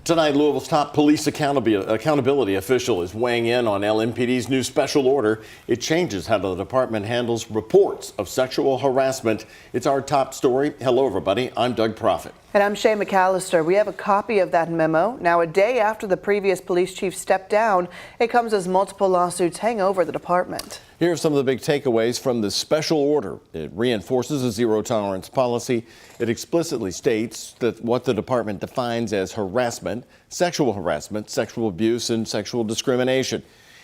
Tonight, Louisville's top police accountability official is weighing in on LMPD's new special order. It changes how the department handles reports of sexual harassment. It's our top story. Hello, everybody. I'm Doug Proffitt. And I'm Shay McAllister. We have a copy of that memo. Now, a day after the previous police chief stepped down, it comes as multiple lawsuits hang over the department. Here are some of the big takeaways from the special order. It reinforces a zero-tolerance policy. It explicitly states that what the department defines as harassment, sexual abuse, and sexual discrimination.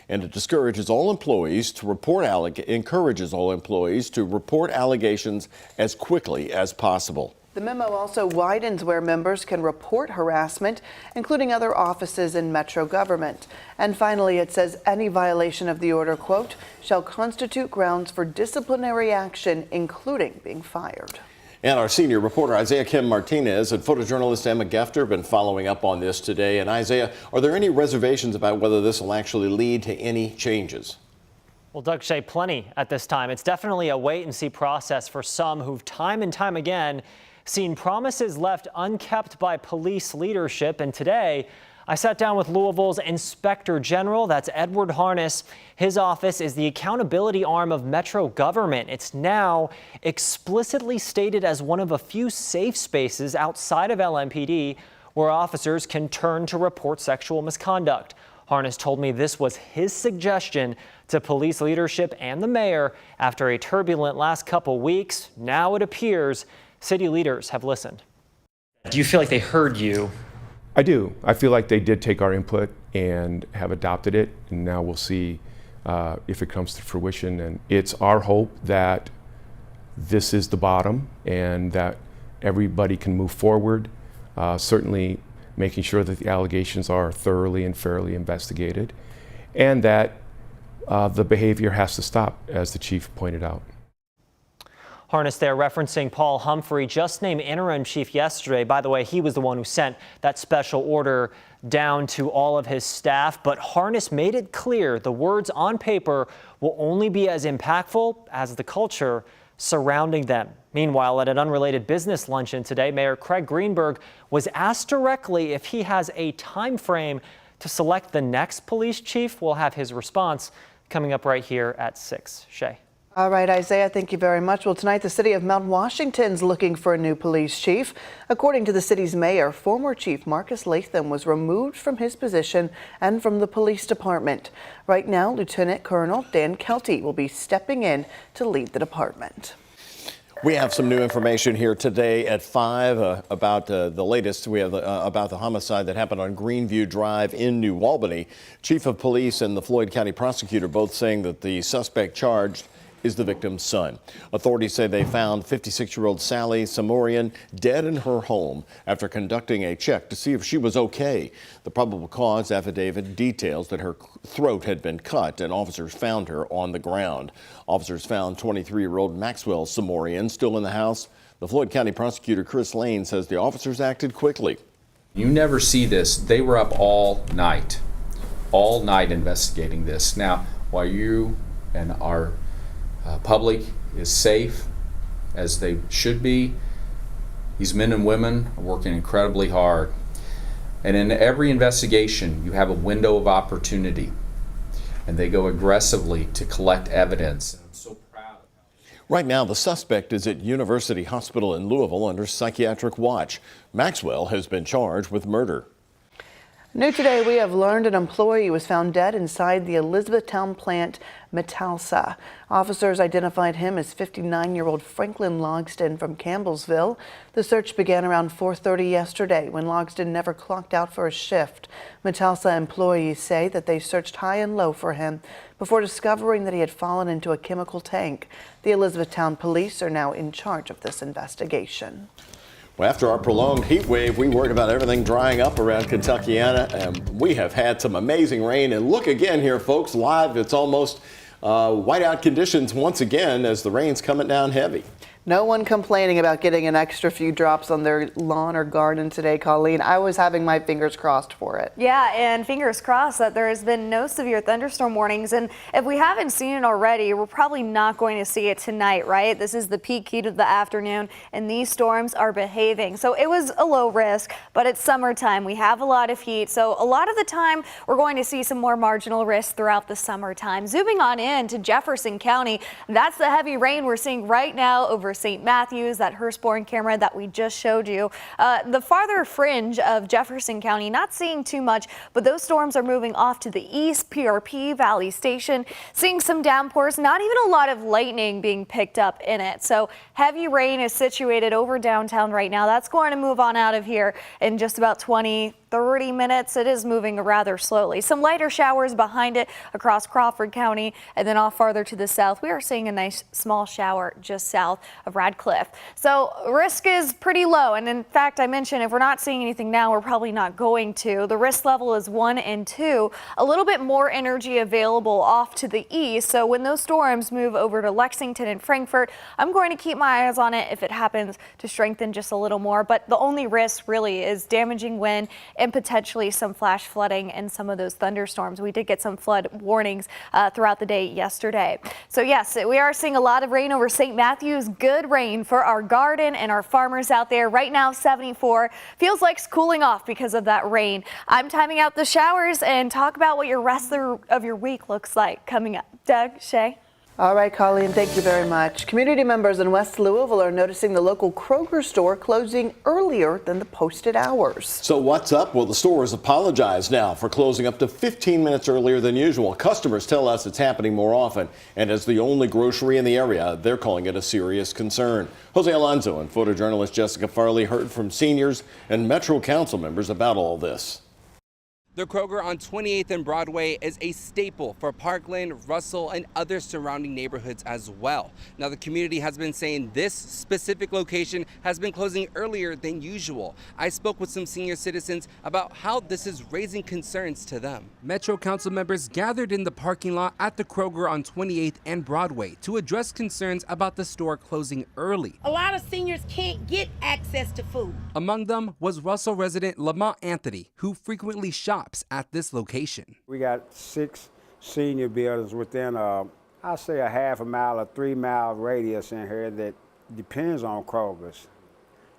And it encourages all employees to report allegations as quickly as possible. The memo also widens where members can report harassment, including other offices in metro government. And finally, it says any violation of the order, quote, shall constitute grounds for disciplinary action, including being fired. And our senior reporter, Isaiah Kim Martinez, and photojournalist Emma Gefter have been following up on this today. And Isaiah, are there any reservations about whether this will actually lead to any changes? Well, Doug, Shay, plenty at this time. It's definitely a wait-and-see process for some who've time and time again seen promises left unkept by police leadership. And today, I sat down with Louisville's Inspector General. That's Edward Harness. His office is the accountability arm of metro government. It's now explicitly stated as one of a few safe spaces outside of LMPD where officers can turn to report sexual misconduct. Harness told me this was his suggestion to police leadership and the mayor after a turbulent last couple weeks. Now it appears city leaders have listened. Do you feel like they heard you? I do. I feel like they did take our input and have adopted it, and now we'll see if it comes to fruition. And it's our hope that this is the bottom and that everybody can move forward, certainly making sure that the allegations are thoroughly and fairly investigated, and that the behavior has to stop, as the chief pointed out. Harness there referencing Paul Humphrey, just named interim chief yesterday. By the way, he was the one who sent that special order down to all of his staff. But Harness made it clear the words on paper will only be as impactful as the culture surrounding them. Meanwhile, at an unrelated business luncheon today, Mayor Craig Greenberg was asked directly if he has a time frame to select the next police chief. We'll have his response coming up right here at 6. Shay. All right, Isaiah, thank you very much. Well, tonight the city of Mount Washington's looking for a new police chief. According to the city's mayor, former chief Marcus Latham was removed from his position and from the police department. Right now, Lieutenant Colonel Dan Kelty will be stepping in to lead the department. We have some new information here today at 5 about the latest. We have about the homicide that happened on Greenview Drive in New Albany. Chief of Police and the Floyd County prosecutor both saying that the suspect charged is the victim's son. Authorities say they found 56-year-old Sally Samorian dead in her home after conducting a check to see if she was okay. The probable cause affidavit details that her throat had been cut and officers found her on the ground. Officers found 23-year-old Maxwell Samorian still in the house. The Floyd County prosecutor Chris Lane says the officers acted quickly. You never see this. They were up all night investigating this. Now, while you and our public is safe, as they should be, these men and women are working incredibly hard. And in every investigation, you have a window of opportunity, and they go aggressively to collect evidence. I'm so proud of them. Right now, the suspect is at University Hospital in Louisville under psychiatric watch. Maxwell has been charged with murder. New today, we have learned an employee was found dead inside the Elizabethtown plant, Metalsa. Officers identified him as 59-year-old Franklin Logsdon from Campbellsville. The search began around 4:30 yesterday when Logsdon never clocked out for a shift. Metalsa employees say that they searched high and low for him before discovering that he had fallen into a chemical tank. The Elizabethtown police are now in charge of this investigation. Well, after our prolonged heat wave, we worried about everything drying up around Kentuckiana, and we have had some amazing rain. And look again here, folks, live. It's almost whiteout conditions once again as the rain's coming down heavy. No one complaining about getting an extra few drops on their lawn or garden today, Colleen. I was having my fingers crossed for it. Yeah, and fingers crossed that there has been no severe thunderstorm warnings. And if we haven't seen it already, we're probably not going to see it tonight, right? This is the peak heat of the afternoon, and these storms are behaving. So it was a low risk, but it's summertime. We have a lot of heat. So a lot of the time, we're going to see some more marginal risk throughout the summertime. Zooming on in to Jefferson County, that's the heavy rain we're seeing right now over St. Matthews, that Hurstbourne camera that we just showed you. The farther fringe of Jefferson County, not seeing too much, but those storms are moving off to the east, PRP, Valley Station, seeing some downpours, not even a lot of lightning being picked up in it. So heavy rain is situated over downtown right now. That's going to move on out of here in just about 20-30 minutes. It is moving rather slowly. Some lighter showers behind it across Crawford County, and then off farther to the south, we are seeing a nice small shower just south of Radcliffe. So risk is pretty low, and in fact, I mentioned if we're not seeing anything now, we're probably not going to. The risk level is 1 and 2. A little bit more energy available off to the east, so when those storms move over to Lexington and Frankfort, I'm going to keep my eyes on it if it happens to strengthen just a little more. But the only risk really is damaging wind and potentially some flash flooding and some of those thunderstorms. We did get some flood warnings throughout the day yesterday. So yes, we are seeing a lot of rain over St. Matthews. Good rain for our garden and our farmers out there. Right now, 74. Feels like it's cooling off because of that rain. I'm timing out the showers and talk about what your rest of your week looks like coming up. Doug, Shay. All right, Colleen, thank you very much. Community members in West Louisville are noticing the local Kroger store closing earlier than the posted hours. So what's up? Well, the store has apologized now for closing up to 15 minutes earlier than usual. Customers tell us it's happening more often, and as the only grocery in the area, they're calling it a serious concern. Jose Alonso and photojournalist Jessica Farley heard from seniors and Metro Council members about all this. The Kroger on 28th and Broadway is a staple for Parkland, Russell, and other surrounding neighborhoods as well. Now, the community has been saying this specific location has been closing earlier than usual. I spoke with some senior citizens about how this is raising concerns to them. Metro Council members gathered in the parking lot at the Kroger on 28th and Broadway to address concerns about the store closing early. A lot of seniors can't get access to food. Among them was Russell resident Lamont Anthony, who frequently shops at this location. We got 6 senior buildings within I'll say a half a mile or 3 mile radius in here that depends on Kroger's.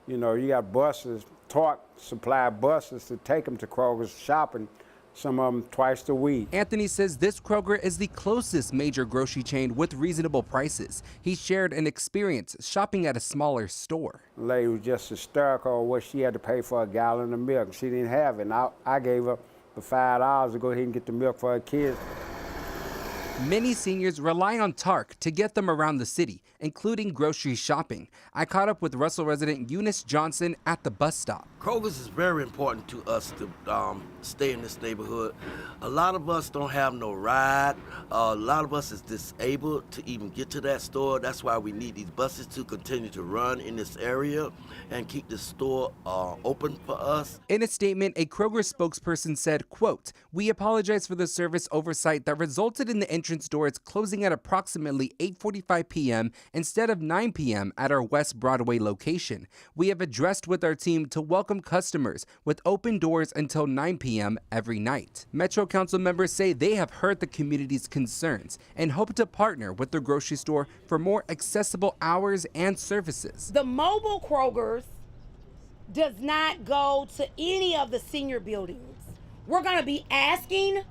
You know, you got buses, Torque supply buses to take them to Kroger's shopping, some of them twice a week. Anthony says this Kroger is the closest major grocery chain with reasonable prices. He shared an experience shopping at a smaller store. The lady was just hysterical what she had to pay for a gallon of milk. She didn't have it, and I gave her the $5 to go ahead and get the milk for her kids. Many seniors rely on Tark to get them around the city, including grocery shopping. I caught up with Russell resident Eunice Johnson at the bus stop. Kroger's is very important to us to stay in this neighborhood. A lot of us don't have no ride. A lot of us is disabled to even get to that store. That's why we need these buses to continue to run in this area and keep the store open for us. In a statement, a Kroger spokesperson said, quote, "We apologize for the service oversight that resulted in the entrance doors closing at approximately 8:45 p.m. instead of 9 p.m. at our West Broadway location. We have addressed with our team to welcome customers with open doors until 9 p.m. every night." Metro Council members say they have heard the community's concerns and hope to partner with the grocery store for more accessible hours and services. The mobile Kroger's does not go to any of the senior buildings. We're going to be asking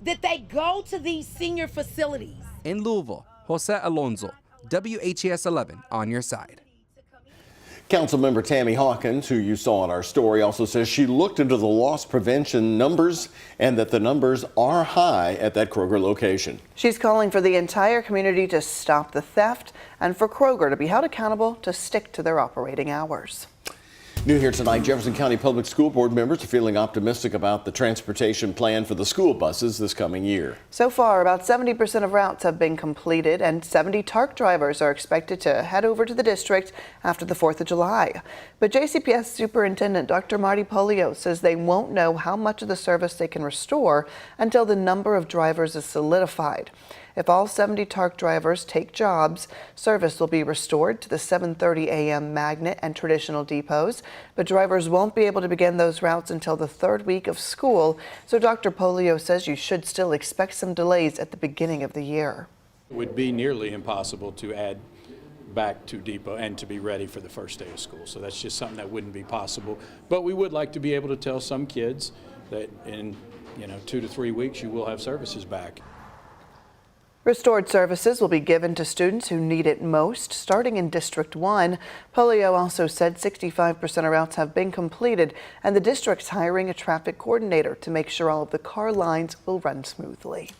that they go to these senior facilities. In Louisville, Jose Alonso, WHAS11 on your side. Councilmember Tammy Hawkins, who you saw in our story, also says she looked into the loss prevention numbers and that the numbers are high at that Kroger location. She's calling for the entire community to stop the theft and for Kroger to be held accountable to stick to their operating hours. New here tonight, Jefferson County Public School Board members are feeling optimistic about the transportation plan for the school buses this coming year. So far, about 70% of routes have been completed, and 70 TARC drivers are expected to head over to the district after the 4th of July. But JCPS Superintendent Dr. Marty Polio says they won't know how much of the service they can restore until the number of drivers is solidified. If all 70 TARC drivers take jobs, service will be restored to the 7:30 a.m. Magnet and traditional depots, but drivers won't be able to begin those routes until the third week of school, so Dr. Polio says you should still expect some delays at the beginning of the year. It would be nearly impossible to add back to depot and to be ready for the first day of school. So that's just something that wouldn't be possible. But we would like to be able to tell some kids that in 2 to 3 weeks you will have services back. Restored services will be given to students who need it most, starting in District 1. Polio also said 65% of routes have been completed, and the district's hiring a traffic coordinator to make sure all of the car lines will run smoothly.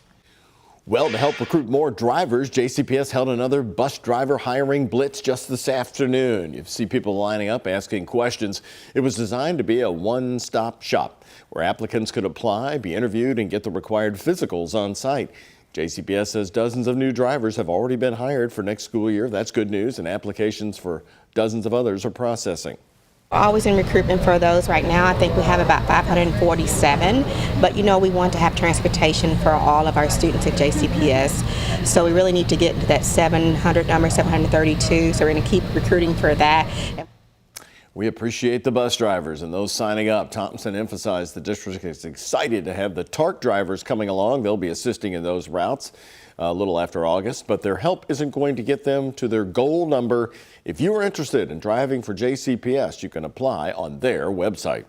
Well, to help recruit more drivers, JCPS held another bus driver hiring blitz just this afternoon. You see people lining up asking questions. It was designed to be a one-stop shop where applicants could apply, be interviewed, and get the required physicals on site. JCPS says dozens of new drivers have already been hired for next school year. That's good news, and applications for dozens of others are processing. Always in recruitment for those. Right now I think we have about 547, but we want to have transportation for all of our students at JCPS, so we really need to get to that 700 number, 732, so we're going to keep recruiting for that. We appreciate the bus drivers and those signing up. Thompson emphasized the district is excited to have the TARC drivers coming along. They'll be assisting in those routes a little after August, but their help isn't going to get them to their goal number. If you are interested in driving for JCPS, you can apply on their website.